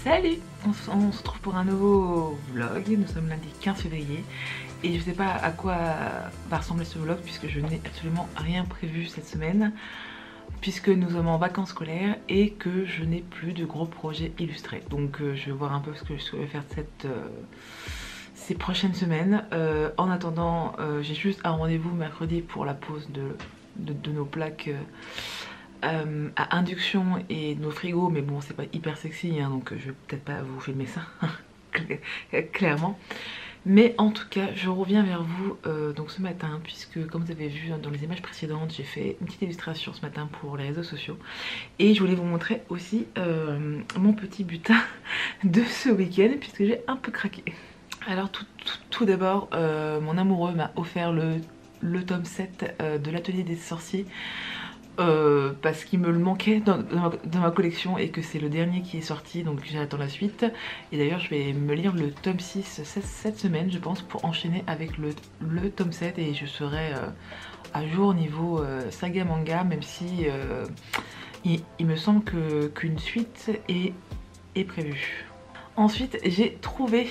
Salut, on se retrouve pour un nouveau vlog. Nous sommes lundi 15 février et je ne sais pas à quoi va ressembler ce vlog puisque je n'ai absolument rien prévu cette semaine, puisque nous sommes en vacances scolaires et que je n'ai plus de gros projets illustrés. Donc je vais voir un peu ce que je vais faire ces prochaines semaines. En attendant, j'ai juste un rendez-vous mercredi pour la pose de nos plaques à induction et nos frigos, mais bon, c'est pas hyper sexy, hein, donc je vais peut-être pas vous filmer ça clairement. Mais en tout cas, je reviens vers vous donc ce matin, puisque comme vous avez vu dans les images précédentes, j'ai fait une petite illustration ce matin pour les réseaux sociaux. Et je voulais vous montrer aussi mon petit butin de ce week-end, puisque j'ai un peu craqué. Alors tout d'abord, mon amoureux m'a offert le tome 7 de l'Atelier des Sorciers. Parce qu'il me le manquait dans ma collection et que c'est le dernier qui est sorti, donc j'attends la suite. Et d'ailleurs je vais me lire le tome 6 cette semaine je pense, pour enchaîner avec le tome 7 et je serai à jour niveau saga manga, même si il me semble qu'une suite est prévue. Ensuite j'ai trouvé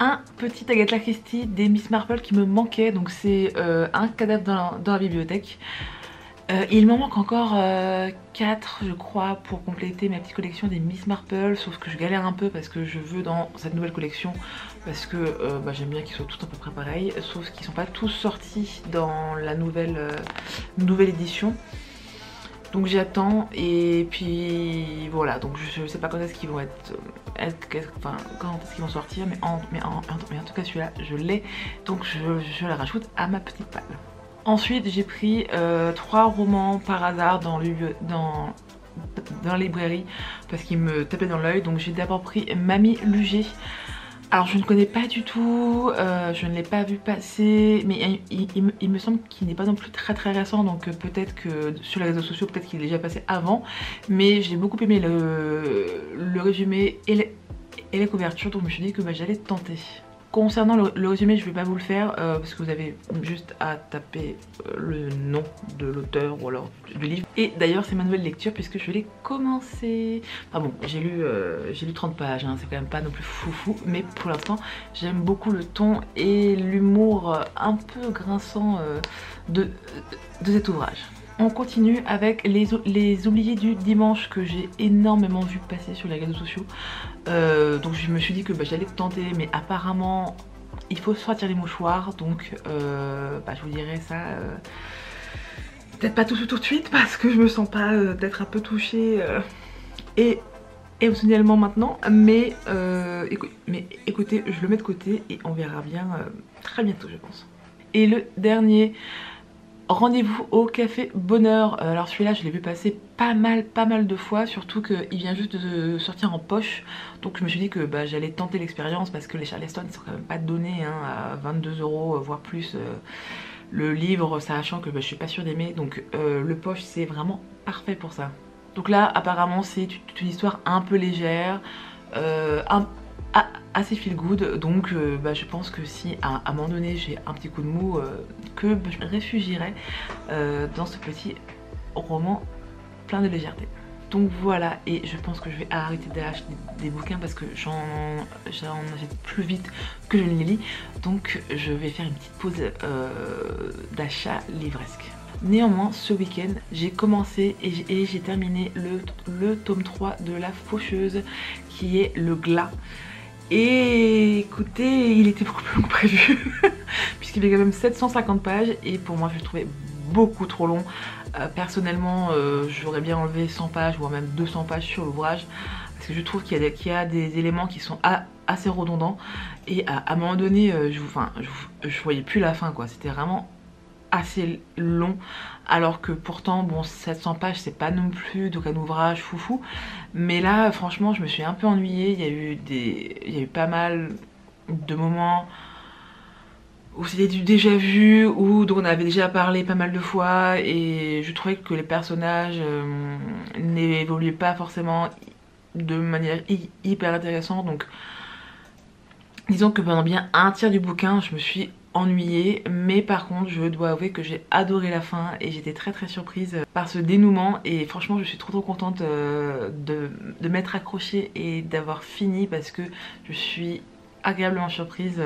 un petit Agatha Christie des Miss Marple qui me manquait, donc c'est un cadavre dans la bibliothèque. Il m'en manque encore 4 je crois pour compléter ma petite collection des Miss Marple, sauf que je galère un peu parce que je veux dans cette nouvelle collection, parce que j'aime bien qu'ils soient tous à peu près pareils, sauf qu'ils sont pas tous sortis dans la nouvelle édition. Donc j'attends et puis voilà, donc je sais pas quand est-ce qu'ils vont quand est-ce qu'ils vont sortir, mais en tout cas celui-là je l'ai, donc je la rajoute à ma petite palle. Ensuite j'ai pris 3 romans par hasard dans la librairie parce qu'ils me tapaient dans l'œil. Donc j'ai d'abord pris Mamie Luger. Alors je ne connais pas du tout, je ne l'ai pas vu passer, mais il me semble qu'il n'est pas non plus très récent, donc peut-être que sur les réseaux sociaux, peut-être qu'il est déjà passé avant. Mais j'ai beaucoup aimé le résumé et les couvertures, donc je me suis dit que j'allais tenter. Concernant le résumé, je vais pas vous le faire parce que vous avez juste à taper le nom de l'auteur ou alors du livre. Et d'ailleurs c'est ma nouvelle lecture puisque je l'ai commencé. Enfin bon, j'ai lu 30 pages, hein, c'est quand même pas non plus foufou, mais pour l'instant j'aime beaucoup le ton et l'humour un peu grinçant de cet ouvrage. On continue avec les oubliés du dimanche que j'ai énormément vu passer sur les réseaux sociaux. Donc je me suis dit que j'allais tenter, mais apparemment il faut sortir les mouchoirs. Donc je vous dirai ça peut-être pas tout de suite parce que je me sens pas d'être un peu touchée et émotionnellement maintenant. Mais écoutez, je le mets de côté et on verra bien très bientôt je pense. Et le dernier, rendez-vous au Café Bonheur. Alors celui-là je l'ai vu passer pas mal de fois, surtout qu'il vient juste de sortir en poche. Donc je me suis dit que j'allais tenter l'expérience parce que les Charleston ils sont quand même pas donnés à 22 € voire plus le livre, sachant que je suis pas sûre d'aimer. Donc le poche c'est vraiment parfait pour ça. Donc là apparemment c'est une histoire un peu légère, assez feel good, donc je pense que si à un moment donné j'ai un petit coup de mou, que je me réfugierai dans ce petit roman plein de légèreté. Donc voilà, et je pense que je vais arrêter d'acheter des bouquins parce que j'en achète plus vite que je ne les lis, donc je vais faire une petite pause d'achat livresque. Néanmoins ce week-end j'ai commencé et j'ai terminé le tome 3 de La Faucheuse, qui est le Glas. Et écoutez, il était beaucoup plus long que prévu puisqu'il est quand même 750 pages et pour moi je le trouvais beaucoup trop long. Personnellement j'aurais bien enlevé 100 pages voire même 200 pages sur l'ouvrage parce que je trouve qu'il y a des éléments qui sont assez redondants et à un moment donné je voyais plus la fin quoi, c'était vraiment assez long, alors que pourtant bon 700 pages c'est pas non plus donc un ouvrage foufou, mais là franchement je me suis un peu ennuyée. Il y a eu pas mal de moments où c'était du déjà vu ou dont on avait déjà parlé pas mal de fois et je trouvais que les personnages n'évoluaient pas forcément de manière hyper intéressante. Donc disons que pendant bien un tiers du bouquin je me suis ennuyée, mais par contre je dois avouer que j'ai adoré la fin et j'étais très surprise par ce dénouement et franchement je suis trop contente de m'être accrochée et d'avoir fini parce que je suis agréablement surprise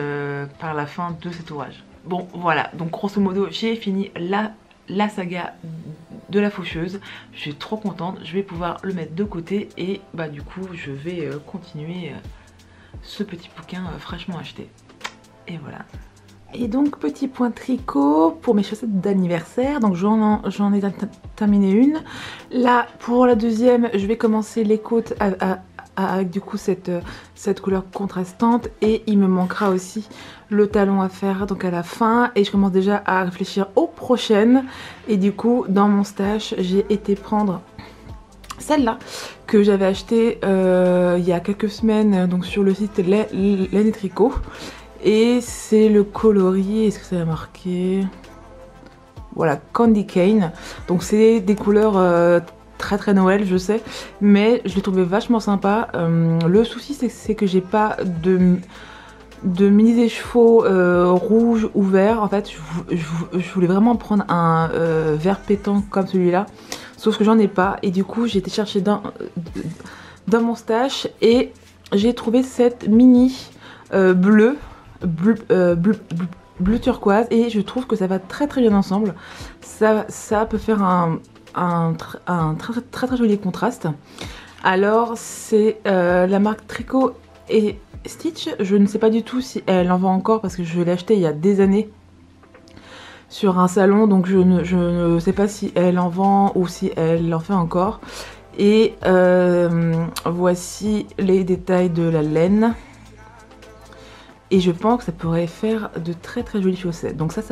par la fin de cet ouvrage. Bon voilà, donc grosso modo j'ai fini la saga de la faucheuse, je suis trop contente, je vais pouvoir le mettre de côté et bah du coup je vais continuer ce petit bouquin fraîchement acheté. Et voilà. Et donc petit point tricot pour mes chaussettes d'anniversaire, donc j'en ai terminé une. Là pour la deuxième je vais commencer les côtes avec du coup cette couleur contrastante et il me manquera aussi le talon à faire donc à la fin et je commence déjà à réfléchir aux prochaines et du coup dans mon stash j'ai été prendre celle-là que j'avais achetée il y a quelques semaines donc sur le site Laine et Tricot. Et c'est le coloris, est-ce que ça a marqué? Voilà, Candy Cane. Donc c'est des couleurs très Noël, je sais, mais je l'ai trouvé vachement sympa. Le souci c'est que j'ai pas de mini écheveau rouge ou vert. En fait, je voulais vraiment prendre un vert pétant comme celui-là, sauf que j'en ai pas. Et du coup, j'ai été chercher dans mon stash et j'ai trouvé cette mini bleu turquoise et je trouve que ça va très bien ensemble. Ça peut faire un très joli contraste. Alors c'est la marque Tricot et Stitch. Je ne sais pas du tout si elle en vend encore parce que je l'ai acheté il y a des années sur un salon, donc je ne sais pas si elle en vend ou si elle en fait encore. Et voici les détails de la laine. Et je pense que ça pourrait faire de très jolies chaussettes. Donc ça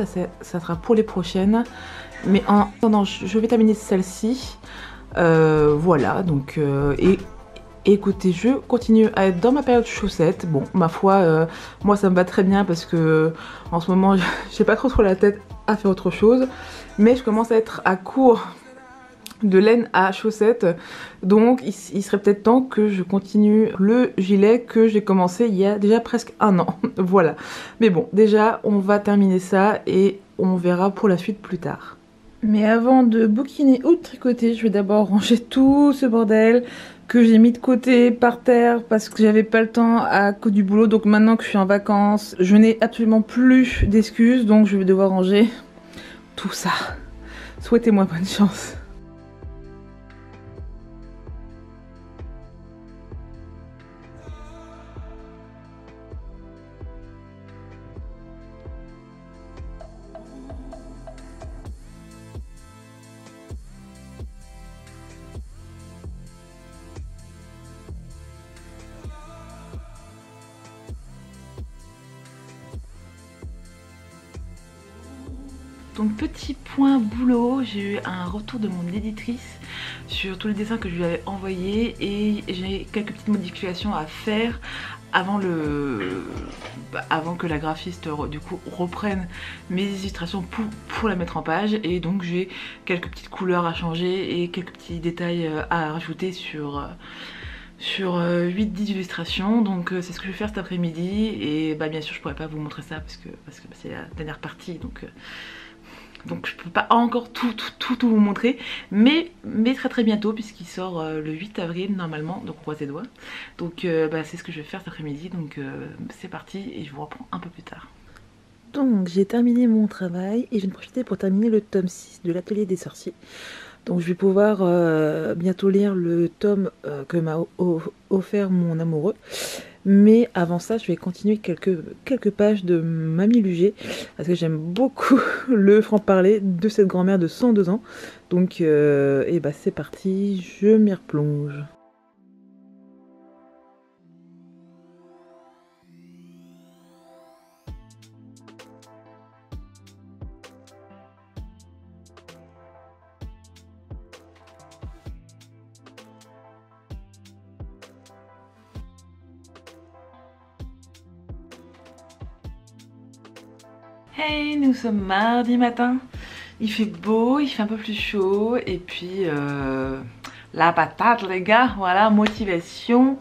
sera pour les prochaines. Mais en attendant, je vais terminer celle-ci. Voilà, donc... et écoutez, je continue à être dans ma période chaussettes. Bon, ma foi, moi ça me va très bien parce que en ce moment, j'ai pas trop la tête à faire autre chose. Mais je commence à être à court de laine à chaussettes, donc il serait peut-être temps que je continue le gilet que j'ai commencé il y a déjà presque un an. Voilà, mais bon, déjà on va terminer ça et on verra pour la suite plus tard. Mais avant de bouquiner ou de tricoter, je vais d'abord ranger tout ce bordel que j'ai mis de côté par terre parce que j'avais pas le temps à cause du boulot. Donc maintenant que je suis en vacances, je n'ai absolument plus d'excuses, donc je vais devoir ranger tout ça. Souhaitez-moi bonne chance. Donc petit point boulot, j'ai eu un retour de mon éditrice sur tous les dessins que je lui avais envoyés et j'ai quelques petites modifications à faire avant que la graphiste du coup reprenne mes illustrations pour la mettre en page. Et donc j'ai quelques petites couleurs à changer et quelques petits détails à rajouter sur 8-10 illustrations. Donc c'est ce que je vais faire cet après-midi et bah bien sûr je pourrais pas vous montrer ça parce que c'est la dernière partie, donc je peux pas encore tout vous montrer, mais très bientôt puisqu'il sort le 8 avril normalement, donc croisez les doigts. Donc bah, c'est ce que je vais faire cet après-midi, donc c'est parti et je vous reprends un peu plus tard. Donc j'ai terminé mon travail et je vais en profiter pour terminer le tome 6 de l'Atelier des Sorciers. Donc je vais pouvoir bientôt lire le tome que m'a offert mon amoureux. Mais avant ça, je vais continuer quelques pages de Mamie Lugé parce que j'aime beaucoup le franc-parler de cette grand-mère de 102 ans. Donc et bah c'est parti, je m'y replonge. Hey, nous sommes mardi matin, il fait beau, il fait un peu plus chaud et puis la patate les gars, voilà, motivation.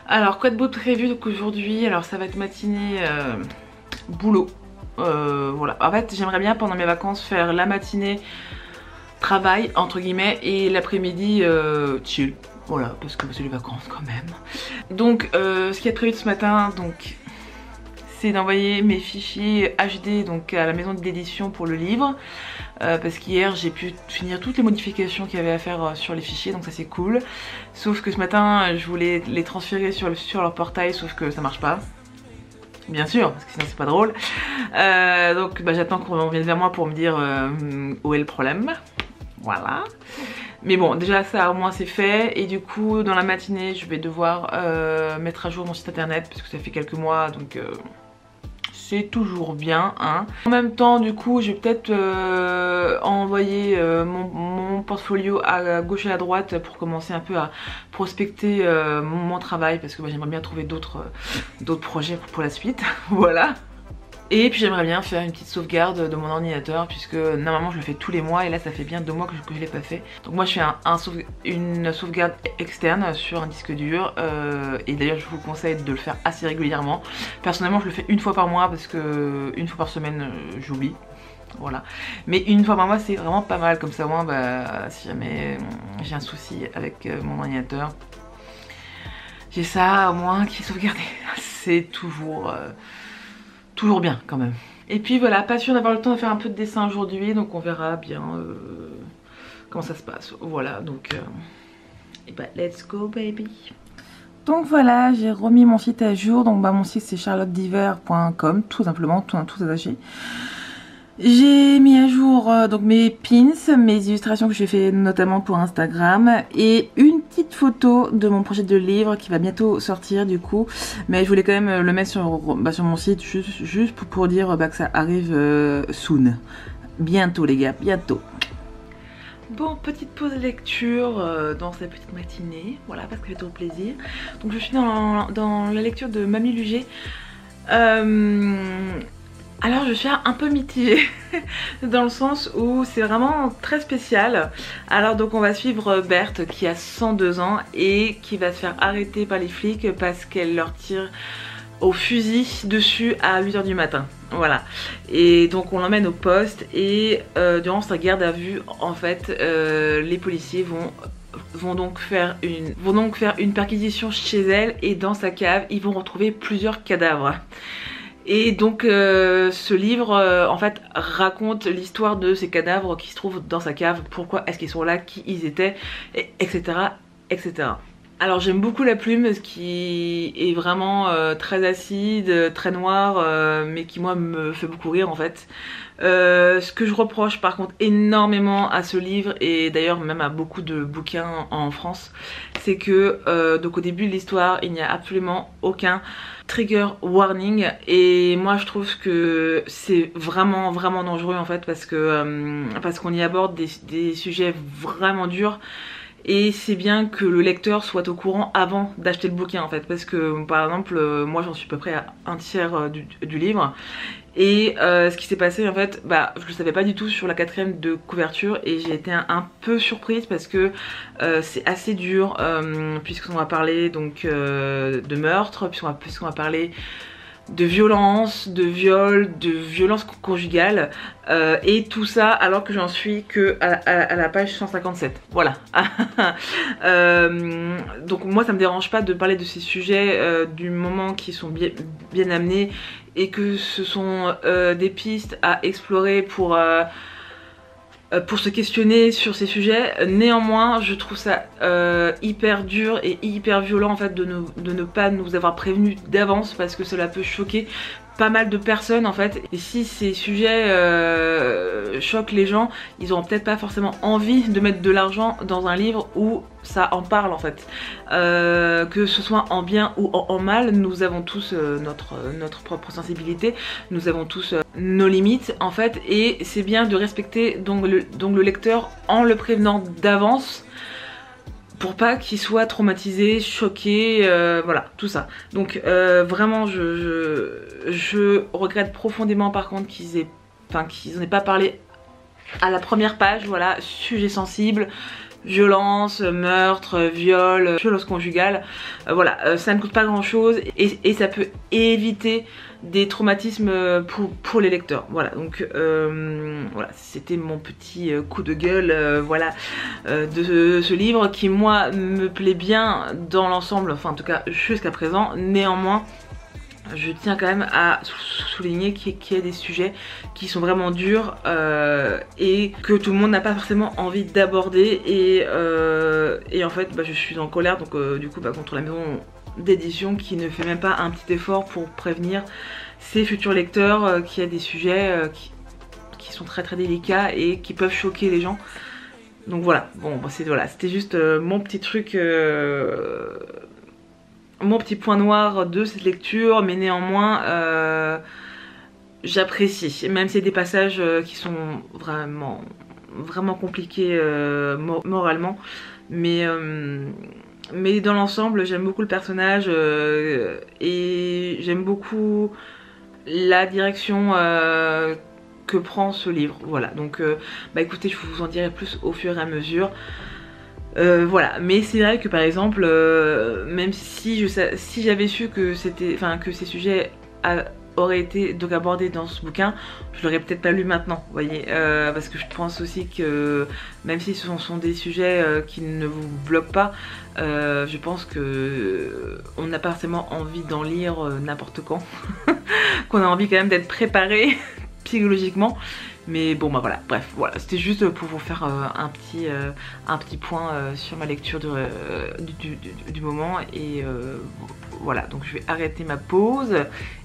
Alors quoi de beau de prévu donc aujourd'hui, alors ça va être matinée boulot. Voilà, en fait j'aimerais bien pendant mes vacances faire la matinée travail entre guillemets et l'après-midi chill. Voilà, parce que c'est les vacances quand même. Donc ce qui est prévu ce matin, donc c'est d'envoyer mes fichiers HD donc à la maison d'édition pour le livre. Parce qu'hier j'ai pu finir toutes les modifications qu'il y avait à faire sur les fichiers, donc ça c'est cool. Sauf que ce matin je voulais les transférer sur leur portail, sauf que ça marche pas. Bien sûr, parce que sinon c'est pas drôle. Donc bah, j'attends qu'on vienne vers moi pour me dire où est le problème. Voilà. Mais bon, déjà ça au moins c'est fait. Et du coup dans la matinée je vais devoir mettre à jour mon site internet parce que ça fait quelques mois, donc c'est toujours bien hein. En même temps du coup je vais peut-être envoyer mon portfolio à gauche et à droite pour commencer un peu à prospecter mon travail, parce que bah, j'aimerais bien trouver d'autres projets pour la suite. Voilà. Et puis j'aimerais bien faire une petite sauvegarde de mon ordinateur, puisque normalement je le fais tous les mois et là ça fait bien 2 mois que je l'ai pas fait. Donc moi je fais une sauvegarde externe sur un disque dur et d'ailleurs je vous conseille de le faire assez régulièrement. Personnellement je le fais une fois par mois parce que une fois par semaine j'oublie. Voilà, mais une fois par mois c'est vraiment pas mal, comme ça moi bah, si jamais j'ai un souci avec mon ordinateur, j'ai ça au moins qui est sauvegardé. C'est toujours bien quand même. Et puis voilà, pas sûr d'avoir le temps de faire un peu de dessin aujourd'hui, donc on verra bien comment ça se passe. Voilà, donc et bah let's go baby. Donc voilà, j'ai remis mon site à jour. Donc bah mon site c'est charlottediver.com, tout simplement, tout attaché. J'ai mis à jour donc mes pins, mes illustrations que j'ai fait notamment pour Instagram, et une petite photo de mon projet de livre qui va bientôt sortir du coup, mais je voulais quand même le mettre sur mon site juste pour dire que ça arrive soon, bientôt les gars, bientôt. Bon, petite pause lecture dans cette petite matinée, voilà, parce que j'ai trop plaisir. Donc je suis dans la lecture de Mamie Luger. Alors je suis un peu mitigée dans le sens où c'est vraiment très spécial. Alors donc on va suivre Berthe qui a 102 ans et qui va se faire arrêter par les flics parce qu'elle leur tire au fusil dessus à 8 h du matin. Voilà. Et donc on l'emmène au poste et durant sa garde à vue en fait les policiers vont donc faire une perquisition chez elle, et dans sa cave ils vont retrouver plusieurs cadavres. Et donc ce livre en fait raconte l'histoire de ces cadavres qui se trouvent dans sa cave, pourquoi est-ce qu'ils sont là, qui ils étaient, etc. etc. Alors j'aime beaucoup la plume, ce qui est vraiment très acide, très noir, mais qui moi me fait beaucoup rire en fait. Ce que je reproche par contre énormément à ce livre, et d'ailleurs même à beaucoup de bouquins en France, c'est que donc au début de l'histoire il n'y a absolument aucun trigger warning, et moi je trouve que c'est vraiment dangereux en fait, parce qu'on y aborde des sujets vraiment durs. Et c'est bien que le lecteur soit au courant avant d'acheter le bouquin en fait, parce que par exemple moi j'en suis à peu près à un tiers du livre, et ce qui s'est passé en fait, bah je le savais pas du tout sur la 4e de couverture, et j'ai été un peu surprise parce que c'est assez dur, puisqu'on va parler donc de meurtre, puisqu'on va parler de violence, de viol, de violence conjugale, et tout ça alors que j'en suis que à la page 157. Voilà. Donc moi ça me dérange pas de parler de ces sujets du moment qui sont bien amenés, et que ce sont des pistes à explorer pour se questionner sur ces sujets. Néanmoins je trouve ça hyper dur et hyper violent en fait de ne pas nous avoir prévenus d'avance, parce que cela peut choquer pas mal de personnes en fait, et si ces sujets choquent les gens, ils auront peut-être pas forcément envie de mettre de l'argent dans un livre où ça en parle en fait. Que ce soit en bien ou en mal, nous avons tous notre propre sensibilité, nous avons tous nos limites en fait, et c'est bien de respecter donc le lecteur en le prévenant d'avance, pour pas qu'il soit traumatisé, choqué, voilà, tout ça. Donc vraiment je regrette profondément par contre qu'ils n'en aient pas parlé à la première page, voilà, sujet sensible. violence, meurtre, viol, violence conjugale. Voilà, ça ne coûte pas grand chose et ça peut éviter des traumatismes pour les lecteurs. Voilà, donc voilà, c'était mon petit coup de gueule voilà, de ce livre qui moi me plaît bien dans l'ensemble, enfin en tout cas jusqu'à présent. Néanmoins, je tiens quand même à souligner qu'il y a des sujets qui sont vraiment durs et que tout le monde n'a pas forcément envie d'aborder et en fait je suis en colère donc du coup contre la maison d'édition qui ne fait même pas un petit effort pour prévenir ses futurs lecteurs qu'il y a des sujets qui sont très très délicats et qui peuvent choquer les gens. Donc voilà, bon voilà, c'était juste mon petit truc, mon petit point noir de cette lecture, mais néanmoins j'apprécie, même s'il y a des passages qui sont vraiment compliqués moralement, mais dans l'ensemble j'aime beaucoup le personnage et j'aime beaucoup la direction que prend ce livre. Voilà, donc écoutez, je vous en dirai plus au fur et à mesure. Voilà, mais c'est vrai que par exemple, même si j'avais su que que ces sujets auraient été donc abordés dans ce bouquin, je l'aurais peut-être pas lu maintenant, vous voyez, parce que je pense aussi que même si ce sont des sujets qui ne vous bloquent pas, je pense que on n'a pas forcément envie d'en lire n'importe quand, qu'on a envie quand même d'être préparé psychologiquement. Mais bon voilà, bref, voilà, c'était juste pour vous faire un petit point sur ma lecture du moment. Et voilà, donc je vais arrêter ma pause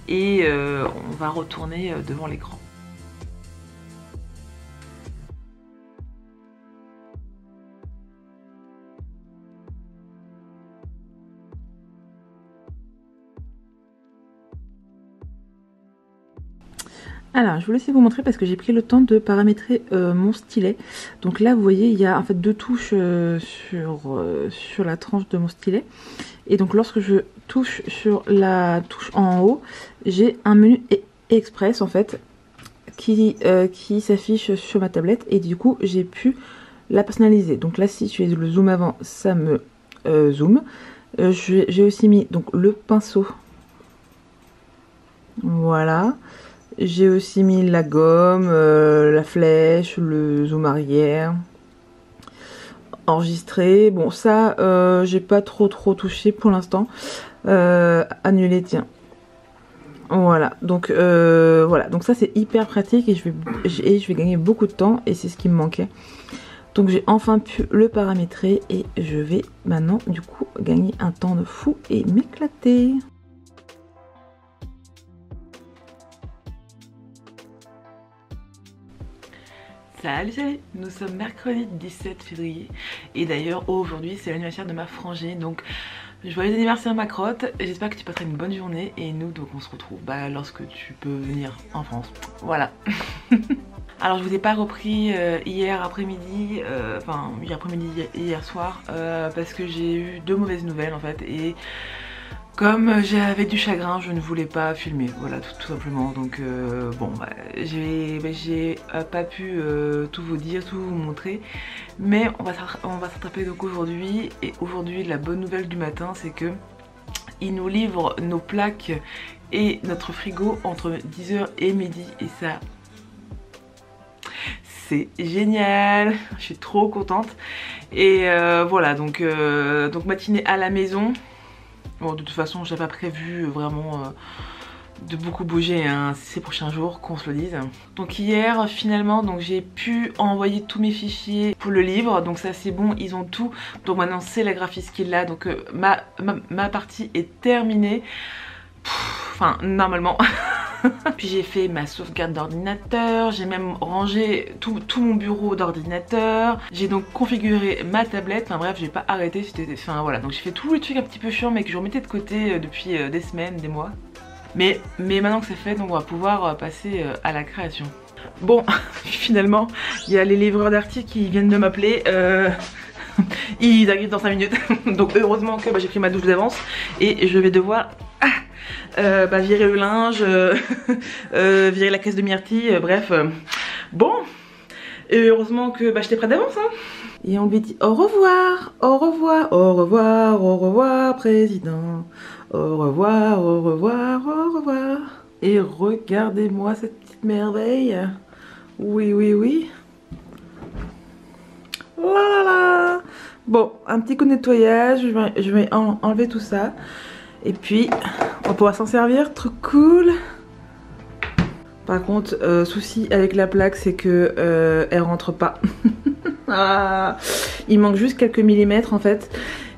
et on va retourner devant l'écran. Alors je voulais essayer de vous montrer parce que j'ai pris le temps de paramétrer mon stylet. Donc là vous voyez il y a en fait deux touches sur la tranche de mon stylet. Et donc lorsque je touche sur la touche en haut, j'ai un menu express en fait qui s'affiche sur ma tablette. Et du coup j'ai pu la personnaliser. Donc là si je fais le zoom avant, ça me zoom. J'ai aussi mis donc le pinceau. Voilà. J'ai aussi mis la gomme, la flèche, le zoom arrière, enregistré. Bon ça, j'ai pas trop touché pour l'instant. Annuler, tiens. Voilà, donc ça c'est hyper pratique et je vais gagner beaucoup de temps et c'est ce qui me manquait. Donc j'ai enfin pu le paramétrer et je vais maintenant du coup gagner un temps de fou et m'éclater. Salut, nous sommes mercredi 17 février et d'ailleurs aujourd'hui c'est l'anniversaire de ma frangine, donc joyeux anniversaire ma crotte, j'espère que tu passeras une bonne journée et nous donc on se retrouve lorsque tu peux venir en France, voilà. Alors je vous ai pas repris hier après-midi, hier soir parce que j'ai eu deux mauvaises nouvelles en fait et comme j'avais du chagrin, je ne voulais pas filmer, voilà tout simplement. Donc j'ai pas pu tout vous dire, tout vous montrer, mais on va s'attraper donc aujourd'hui. Et aujourd'hui la bonne nouvelle du matin c'est que ils nous livrent nos plaques et notre frigo entre 10h et midi et ça c'est génial, je suis trop contente. Et voilà donc matinée à la maison. Bon, de toute façon, j'avais pas prévu vraiment de beaucoup bouger ces prochains jours, qu'on se le dise. Donc hier, finalement, j'ai pu envoyer tous mes fichiers pour le livre. Donc ça, c'est bon, ils ont tout. Donc maintenant, c'est la graphiste qui l'a. Donc ma partie est terminée. Enfin, normalement. Puis j'ai fait ma sauvegarde d'ordinateur, j'ai même rangé tout mon bureau d'ordinateur, j'ai donc configuré ma tablette, enfin bref j'ai pas arrêté, voilà, donc j'ai fait tous les trucs un petit peu chiants mais que je remettais de côté depuis des semaines, des mois. Mais maintenant que c'est fait, donc on va pouvoir passer à la création. Bon, finalement, il y a les livreurs d'articles qui viennent de m'appeler. Ils arrivent dans 5 minutes, donc heureusement que j'ai pris ma douche d'avance et je vais devoir virer le linge, virer la caisse de myrtille, bref. Bon, Et heureusement que je t'ai prêt d'avance hein. Et on lui dit au revoir, au revoir, au revoir, au revoir président. Au revoir, au revoir, au revoir. Et regardez-moi cette petite merveille. Oui, oui, oui. La la la. Bon, un petit coup de nettoyage, je vais enlever tout ça. Et puis, on pourra s'en servir, trop cool. Par contre, souci avec la plaque, c'est que elle rentre pas. Ah, il manque juste quelques millimètres en fait.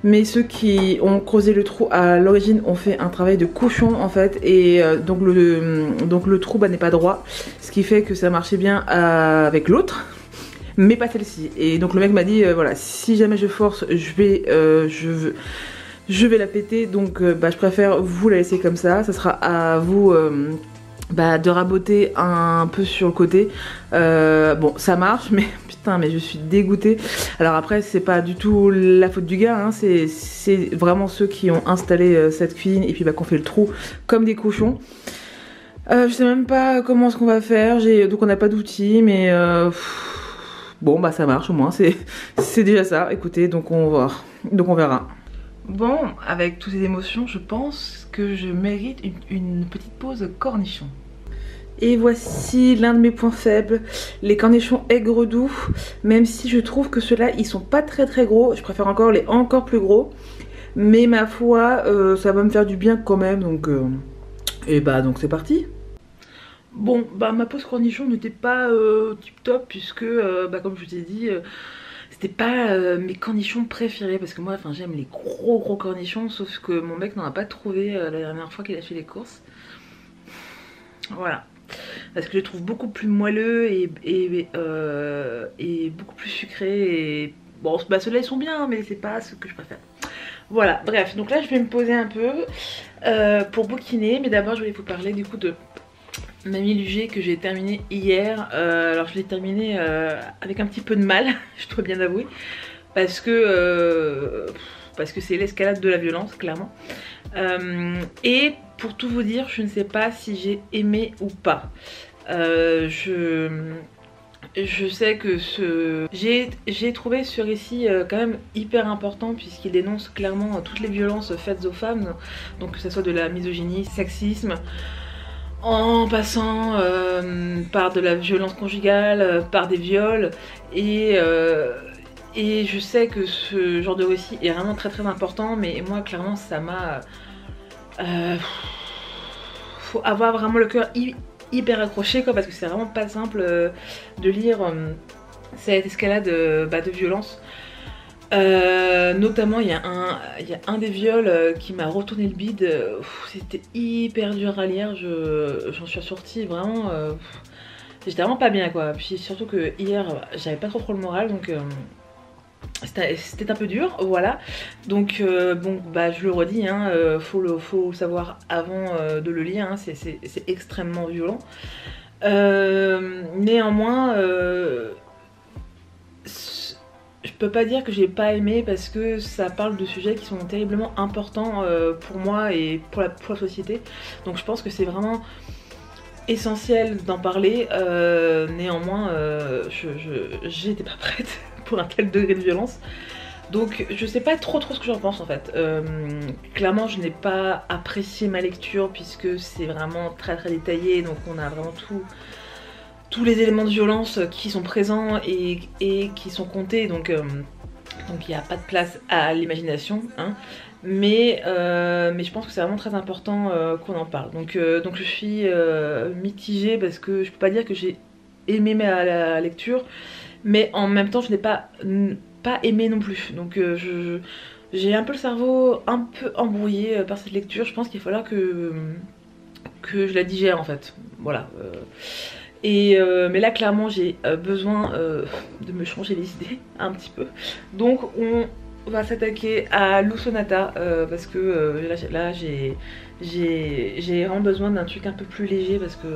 Mais ceux qui ont creusé le trou à l'origine ont fait un travail de cochon en fait. Et donc le trou n'est pas droit. Ce qui fait que ça marchait bien avec l'autre. Mais pas celle-ci. Et donc le mec m'a dit voilà, si jamais je force, je vais la péter. Donc je préfère vous la laisser comme ça. Ça sera à vous de raboter un peu sur le côté. Bon, ça marche, mais putain, mais je suis dégoûtée. Alors après, c'est pas du tout la faute du gars, hein, c'est vraiment ceux qui ont installé cette cuisine et puis qu'on fait le trou comme des cochons. Je sais même pas comment ce qu'on va faire. Donc on n'a pas d'outils, mais bon, ça marche au moins. C'est déjà ça. Écoutez, donc on verra. Bon, avec toutes ces émotions, je pense que je mérite une petite pause cornichon. Et voici l'un de mes points faibles, les cornichons aigre doux. Même si je trouve que ceux-là, ils sont pas très gros. Je préfère encore les encore plus gros. Mais ma foi, ça va me faire du bien quand même. Donc, donc c'est parti. Bon, ma pause cornichon n'était pas tip top puisque, comme je vous ai dit... c'était pas mes cornichons préférés parce que moi j'aime les gros cornichons, sauf que mon mec n'en a pas trouvé la dernière fois qu'il a fait les courses. Voilà, parce que je les trouve beaucoup plus moelleux et beaucoup plus sucrés. Et bon, ceux-là ils sont bien, mais c'est pas ce que je préfère. Voilà, bref, donc là je vais me poser un peu pour bouquiner, mais d'abord je voulais vous parler du coup de Mamie Luger que j'ai terminé hier. Alors je l'ai terminé avec un petit peu de mal, je dois bien avouer, parce que c'est l'escalade de la violence, clairement. Et pour tout vous dire, je ne sais pas si j'ai aimé ou pas. Je sais que j'ai trouvé ce récit quand même hyper important puisqu'il dénonce clairement toutes les violences faites aux femmes, donc que ce soit de la misogynie, sexisme, en passant par de la violence conjugale, par des viols, et je sais que ce genre de récit est vraiment très important, mais moi clairement ça m'a... faut avoir vraiment le cœur hyper accroché quoi, parce que c'est vraiment pas simple de lire cette escalade de violence. Notamment il y a un des viols qui m'a retourné le bide. C'était hyper dur à lire, j'en suis ressortie vraiment j'étais vraiment pas bien quoi. Puis surtout que hier j'avais pas trop le moral, donc c'était un peu dur, voilà. Donc je le redis, hein, faut le savoir avant de le lire, hein, c'est extrêmement violent. Néanmoins je peux pas dire que j'ai pas aimé parce que ça parle de sujets qui sont terriblement importants pour moi et pour la société. Donc je pense que c'est vraiment essentiel d'en parler. Néanmoins, j'étais pas prête pour un tel degré de violence. Donc je sais pas trop ce que j'en pense en fait. Clairement je n'ai pas apprécié ma lecture puisque c'est vraiment très détaillé. Donc on a vraiment tous les éléments de violence qui sont présents et qui sont comptés, donc il n'y a pas de place à l'imagination, hein. Mais je pense que c'est vraiment très important qu'on en parle. Donc je suis mitigée parce que je peux pas dire que j'ai aimé la lecture, mais en même temps je n'ai pas aimé non plus. Donc j'ai un peu le cerveau un peu embrouillé par cette lecture. Je pense qu'il va falloir que je la digère en fait, voilà. Mais là clairement j'ai besoin de me changer les idées un petit peu. Donc on va s'attaquer à Lou Sonata parce que là j'ai vraiment besoin d'un truc un peu plus léger parce que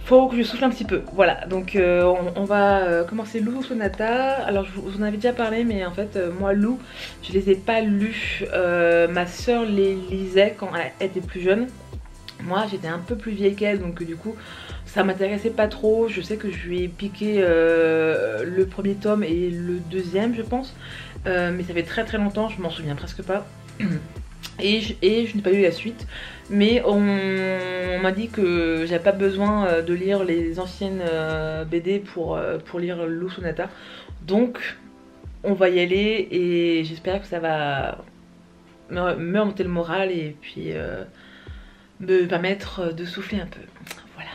faut que je souffle un petit peu. Voilà, donc on va commencer Lou Sonata. Alors je vous en avais déjà parlé, mais en fait moi Lou je les ai pas lus. Ma soeur les lisait quand elle était plus jeune. Moi j'étais un peu plus vieille qu'elle, donc du coup ça m'intéressait pas trop. Je sais que je lui ai piqué le premier tome et le deuxième je pense, mais ça fait très longtemps, je m'en souviens presque pas. Et je n'ai pas lu la suite, mais on m'a dit que j'avais pas besoin de lire les anciennes BD pour lire Lou Sonata. Donc on va y aller et j'espère que ça va me remonter le moral et puis me permettre de souffler un peu. Voilà.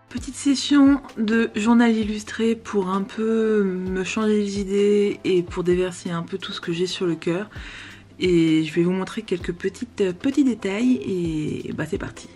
Petite session de journal illustré pour un peu me changer les idées et pour déverser un peu tout ce que j'ai sur le cœur. Et je vais vous montrer quelques petits détails et bah c'est parti.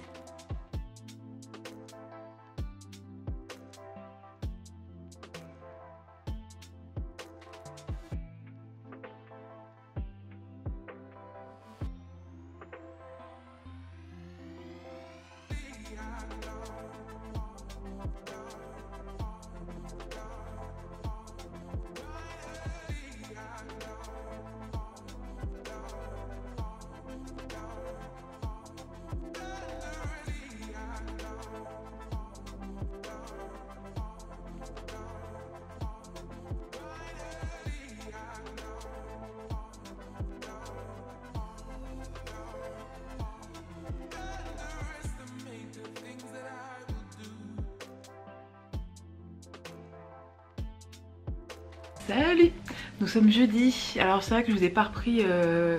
Salut! Nous sommes jeudi, alors c'est vrai que je vous ai pas repris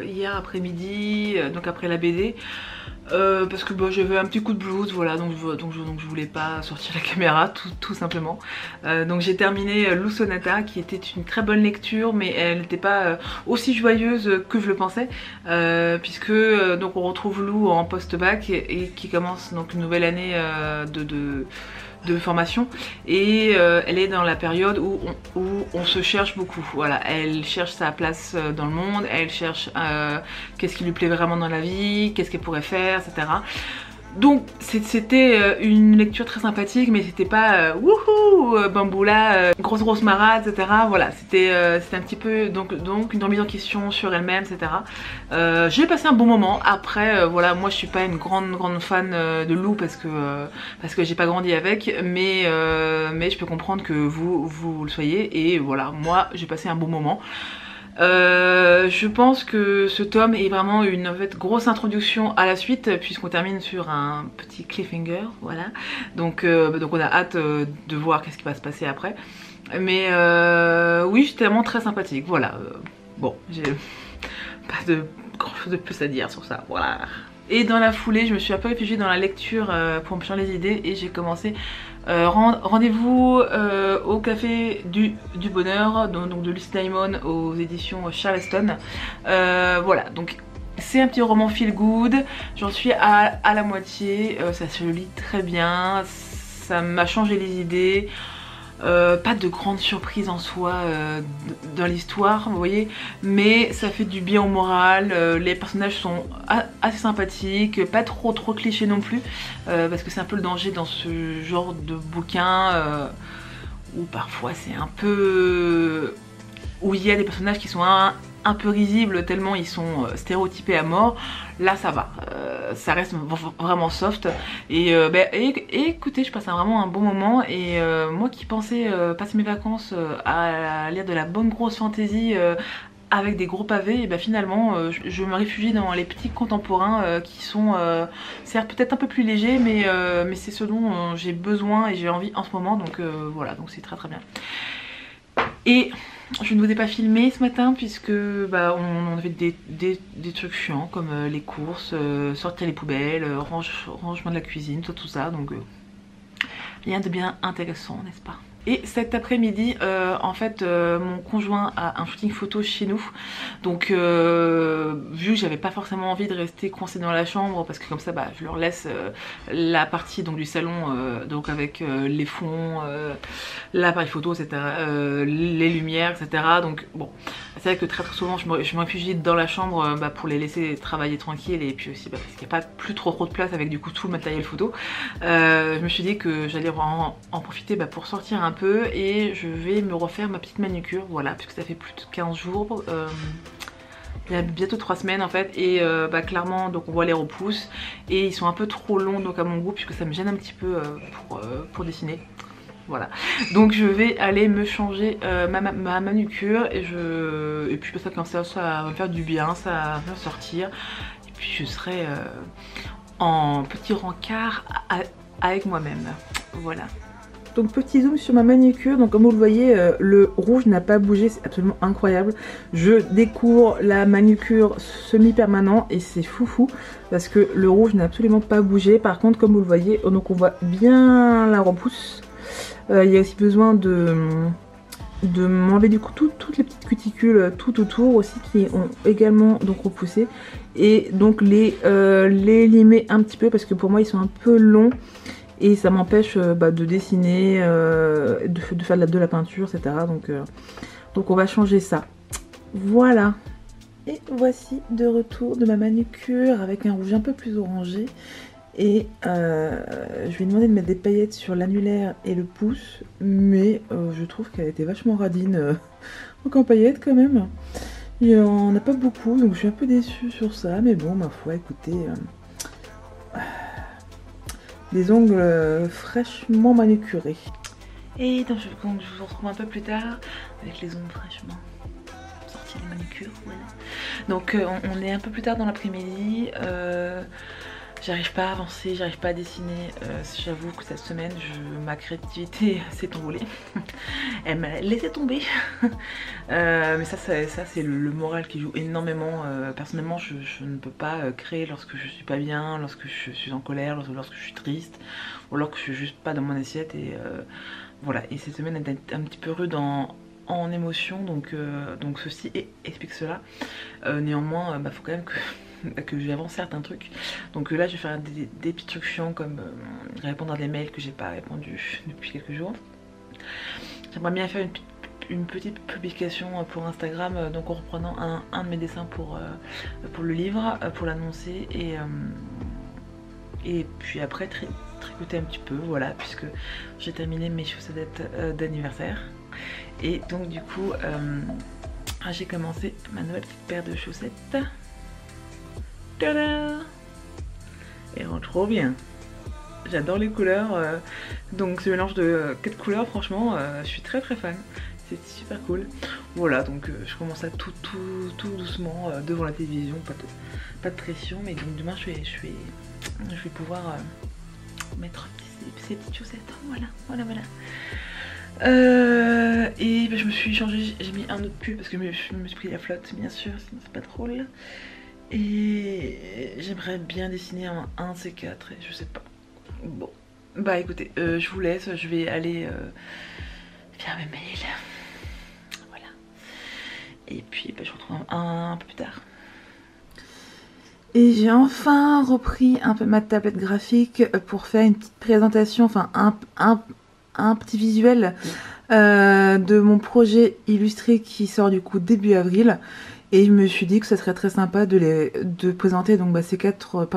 hier après-midi, donc après la BD, parce que bon, j'avais un petit coup de blues, voilà, donc je voulais pas sortir la caméra, tout simplement. Donc j'ai terminé Lou Sonata, qui était une très bonne lecture, mais elle n'était pas aussi joyeuse que je le pensais, puisque donc on retrouve Lou en post-bac et qui commence donc une nouvelle année de formation, et elle est dans la période où on se cherche beaucoup. Voilà, elle cherche sa place dans le monde, elle cherche qu'est-ce qui lui plaît vraiment dans la vie, qu'est-ce qu'elle pourrait faire, etc. Donc c'était une lecture très sympathique, mais c'était pas wouhou bamboula, grosse marade, etc. Voilà, c'était un petit peu donc une remise en question sur elle-même, etc. J'ai passé un bon moment. Après voilà, moi je suis pas une grande fan de Lou parce que j'ai pas grandi avec, mais je peux comprendre que vous le soyez, et voilà, moi j'ai passé un bon moment. Je pense que ce tome est vraiment une grosse introduction à la suite, puisqu'on termine sur un petit cliffhanger, voilà. Donc on a hâte de voir qu'est-ce qui va se passer après. Mais oui, c'était vraiment très sympathique, voilà. Bon, j'ai pas de grand chose de plus à dire sur ça, voilà. Et dans la foulée, je me suis un peu réfugiée dans la lecture pour me changer les idées, et j'ai commencé rendez-vous au Café du Bonheur, donc de Lucy Diamond aux éditions Charleston. Voilà, donc c'est un petit roman feel good, j'en suis à la moitié, ça se lit très bien, ça m'a changé les idées. Pas de grande surprise en soi dans l'histoire, vous voyez, mais ça fait du bien au moral. Les personnages sont assez sympathiques, pas trop clichés non plus, parce que c'est un peu le danger dans ce genre de bouquin où parfois c'est un peu... où il y a des personnages qui sont un peu risibles tellement ils sont stéréotypés à mort. Là ça va, ça reste vraiment soft, et écoutez, je passe vraiment un bon moment, et moi qui pensais passer mes vacances à lire de la bonne grosse fantasy avec des gros pavés, et ben finalement je me réfugie dans les petits contemporains qui sont certes peut-être un peu plus légers, mais c'est ce dont j'ai besoin et j'ai envie en ce moment, donc voilà, donc c'est très bien. Et je ne vous ai pas filmé ce matin puisque bah, on avait des trucs chiants comme les courses, sortir les poubelles, rangement de la cuisine, tout ça, donc rien de bien intéressant, n'est-ce pas? Et cet après-midi, en fait, mon conjoint a un shooting photo chez nous. Donc, vu que j'avais pas forcément envie de rester coincée dans la chambre, parce que comme ça, bah, je leur laisse la partie donc, du salon, donc avec les fonds, l'appareil photo, etc., les lumières, etc. Donc, bon, c'est vrai que très souvent, je me réfugie dans la chambre bah, pour les laisser travailler tranquille. Et puis aussi, bah, parce qu'il n'y a pas plus trop de place avec du coup tout le matériel photo. Je me suis dit que j'allais en profiter bah, pour sortir un peu et je vais me refaire ma petite manucure, voilà, puisque ça fait plus de 15 jours, il y a bientôt 3 semaines en fait, et bah, clairement donc on voit les repousses et ils sont un peu trop longs donc à mon goût, puisque ça me gêne un petit peu pour dessiner. Voilà, donc je vais aller me changer ma manucure et puis ça comme ça va me faire du bien, ça va me faire sortir et puis je serai en petit rencard avec moi-même, voilà. Donc petit zoom sur ma manucure, donc comme vous le voyez le rouge n'a pas bougé, c'est absolument incroyable. Je découvre la manucure semi-permanent et c'est foufou parce que le rouge n'a absolument pas bougé. Par contre comme vous le voyez, donc on voit bien la repousse. Il y a aussi besoin de m'enlever du coup toutes les petites cuticules tout autour aussi qui ont également donc repoussé. Et donc les limer un petit peu parce que pour moi ils sont un peu longs. Et ça m'empêche de dessiner, de faire de la peinture, etc. Donc on va changer ça. Voilà. Et voici de retour de ma manucure avec un rouge un peu plus orangé. Et je lui ai demandé de mettre des paillettes sur l'annulaire et le pouce. Mais je trouve qu'elle était vachement radine. Donc en paillettes quand même. Il n'y en a pas beaucoup, donc je suis un peu déçue sur ça. Mais bon, ma foi, écoutez... des ongles fraîchement manucurés. Et donc je vous retrouve un peu plus tard avec les ongles fraîchement sortis des manucures. Voilà. Donc on est un peu plus tard dans l'après-midi. J'arrive pas à avancer, j'arrive pas à dessiner. J'avoue que cette semaine, ma créativité s'est envolée. Elle m'a laissé tomber. Mais ça c'est le moral qui joue énormément. Personnellement, je ne peux pas créer lorsque je suis pas bien, lorsque je suis en colère, lorsque je suis triste, ou alors que je suis juste pas dans mon assiette. Et voilà. Et cette semaine est un petit peu rude en émotion, donc ceci explique cela. Néanmoins, faut quand même que j'avance certains trucs. Donc là je vais faire des petits trucs chiants comme répondre à des mails que j'ai pas répondu depuis quelques jours. J'aimerais bien faire une petite publication pour Instagram, donc en reprenant un de mes dessins pour le livre, pour l'annoncer, et puis après tricoter un petit peu, voilà, puisque j'ai terminé mes chaussettes d'anniversaire. Et donc du coup j'ai commencé ma nouvelle petite paire de chaussettes. Tada! Elle rend trop bien. J'adore les couleurs. Donc ce mélange de 4 couleurs, franchement, je suis très fan. C'est super cool. Voilà, donc je commence à tout doucement devant la télévision, pas de pression. Mais donc demain je vais pouvoir mettre ces petites chaussettes. Voilà. Et je me suis changée, j'ai mis un autre pull parce que je me suis pris la flotte, bien sûr, sinon c'est pas drôle. Et j'aimerais bien dessiner un de ces quatre, et je sais pas. Bon, bah écoutez, je vous laisse, je vais aller faire mes mails. Voilà. Et puis je vous retrouve un peu plus tard. Et j'ai enfin repris un peu ma tablette graphique pour faire une petite présentation, enfin un petit visuel de mon projet illustré qui sort du coup début avril. Et je me suis dit que ce serait très sympa de présenter donc ces 4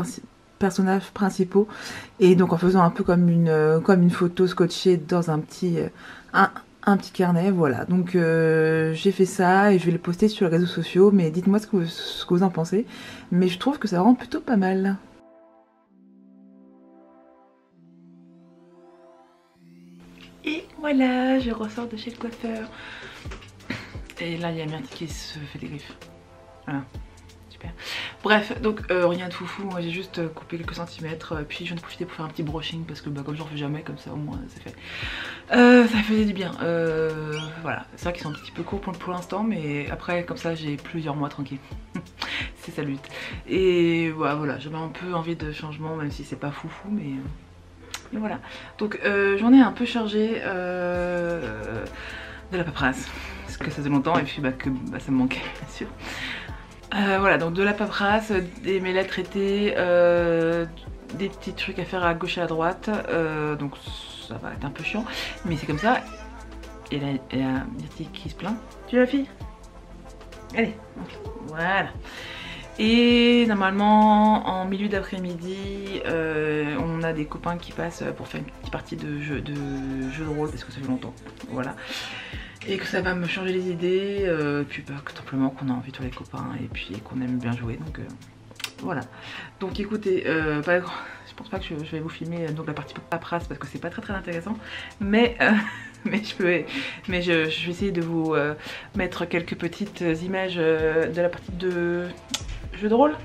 personnages principaux, et donc en faisant un peu comme une photo scotchée dans un petit carnet, voilà. Donc j'ai fait ça et je vais le poster sur les réseaux sociaux, mais dites-moi ce que vous en pensez. Mais je trouve que ça rend plutôt pas mal. Et voilà, je ressors de chez le coiffeur. Et là, il y a Myrtille qui se fait des griffes. Voilà. super. Bref, donc rien de foufou, moi j'ai juste coupé quelques centimètres, puis je viens de profiter pour faire un petit brushing parce que bah, comme j'en fais jamais, comme ça au moins c'est fait. Ça faisait du bien, voilà, c'est vrai qu'ils sont un petit peu courts pour l'instant, mais après comme ça j'ai plusieurs mois tranquille. C'est ça le but. Et voilà, j'avais un peu envie de changement, même si c'est pas foufou, mais voilà. Donc j'en ai un peu chargé de la paperasse, parce que ça faisait longtemps et puis que ça me manquait bien sûr. Voilà, donc de la paperasse, mes lettres traitées, des petits trucs à faire à gauche et à droite, donc ça va être un peu chiant, mais c'est comme ça. Et là, il y a Myrtille qui se plaint. Tu veux la fille? Allez, voilà. Et normalement en milieu d'après-midi on a des copains qui passent pour faire une petite partie de jeu de rôle parce que ça fait longtemps, voilà, et que ça va me changer les idées, puis tout simplement qu'on a envie tous les copains et puis qu'on aime bien jouer, donc voilà. Donc écoutez, je pense pas que je vais vous filmer donc la partie paperasse parce que c'est pas très intéressant, mais je vais essayer de vous mettre quelques petites images de la partie de jeu de rôle.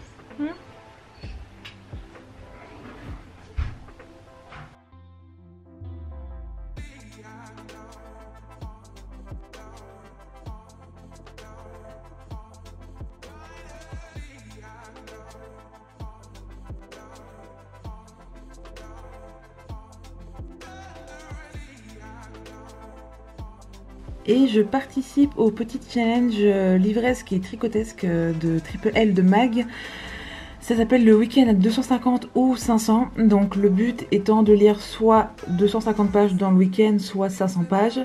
Et je participe au petit challenge livresque et tricotesque de Triple L de Mag. Ça s'appelle le week-end à 250 ou 500. Donc le but étant de lire soit 250 pages dans le week-end, soit 500 pages.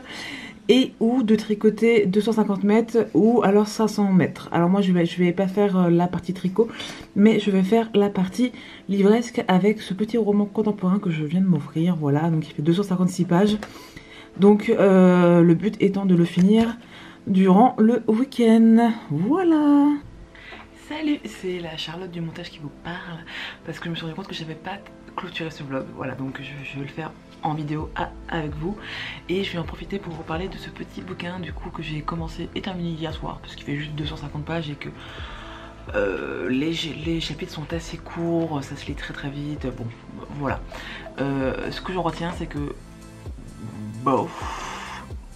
Et ou de tricoter 250 mètres ou alors 500 mètres. Alors moi je vais pas faire la partie tricot, mais je vais faire la partie livresque avec ce petit roman contemporain que je viens de m'offrir. Voilà, donc il fait 256 pages. Donc le but étant de le finir durant le week-end. Voilà. Salut, c'est la Charlotte du montage qui vous parle parce que je me suis rendu compte que j'avais pas clôturé ce vlog. Voilà, donc je vais le faire en vidéo avec vous et je vais en profiter pour vous parler de ce petit bouquin du coup que j'ai commencé et terminé hier soir parce qu'il fait juste 250 pages et que les chapitres sont assez courts, ça se lit très vite. Bon, voilà. Ce que j'en retiens, c'est que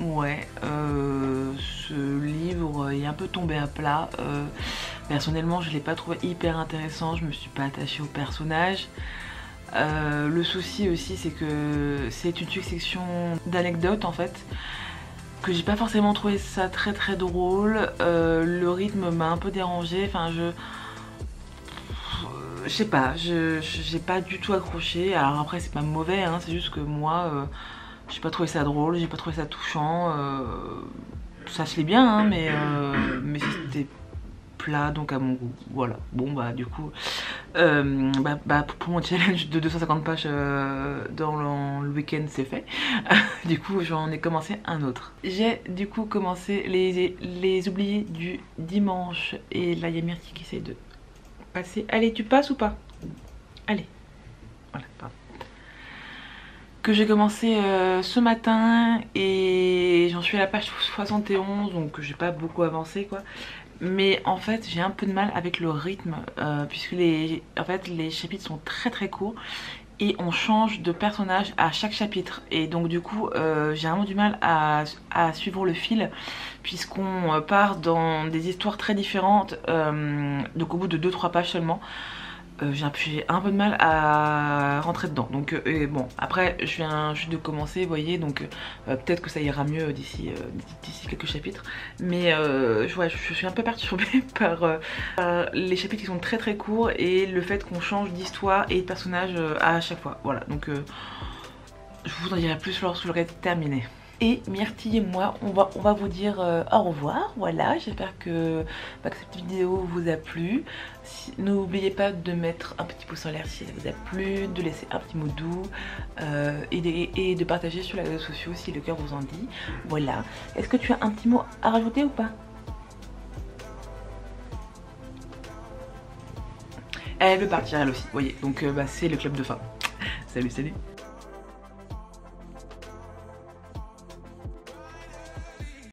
ouais, ce livre est un peu tombé à plat. Personnellement, je l'ai pas trouvé hyper intéressant, je me suis pas attachée au personnage. Le souci aussi, c'est que c'est une succession d'anecdotes en fait, que j'ai pas forcément trouvé ça très drôle. Le rythme m'a un peu dérangée, enfin je sais pas, j'ai pas du tout accroché. Alors après c'est pas mauvais, hein, c'est juste que moi j'ai pas trouvé ça drôle, j'ai pas trouvé ça touchant. Ça se lit bien, hein, mais c'était plat donc à mon goût. Voilà. Bon bah du coup, pour mon challenge de 250 pages dans le week-end c'est fait. Du coup j'en ai commencé un autre. J'ai du coup commencé les oubliés du dimanche et là il y a Myrtille qui essaie de passer. Allez, tu passes ou pas? Allez. Voilà, pardon. Que j'ai commencé ce matin et j'en suis à la page 71, donc j'ai pas beaucoup avancé quoi. Mais en fait j'ai un peu de mal avec le rythme puisque en fait, les chapitres sont très courts et on change de personnage à chaque chapitre et donc du coup j'ai vraiment du mal à suivre le fil puisqu'on part dans des histoires très différentes, donc au bout de 2-3 pages seulement. J'ai un peu de mal à rentrer dedans, donc bon, après je viens juste de commencer, vous voyez, donc peut-être que ça ira mieux d'ici quelques chapitres, mais je suis un peu perturbée par les chapitres qui sont très courts et le fait qu'on change d'histoire et de personnage à chaque fois. Voilà, donc je vous en dirai plus lorsque j'aurai terminé. Et Myrtille et moi, on va vous dire au revoir. Voilà, j'espère que cette vidéo vous a plu. N'oubliez pas de mettre un petit pouce en l'air si ça vous a plu, de laisser un petit mot doux et de partager sur les réseaux sociaux si le cœur vous en dit. Voilà. Est-ce que tu as un petit mot à rajouter ou pas? Elle veut partir elle aussi, vous voyez. Donc c'est le club de fin. Salut.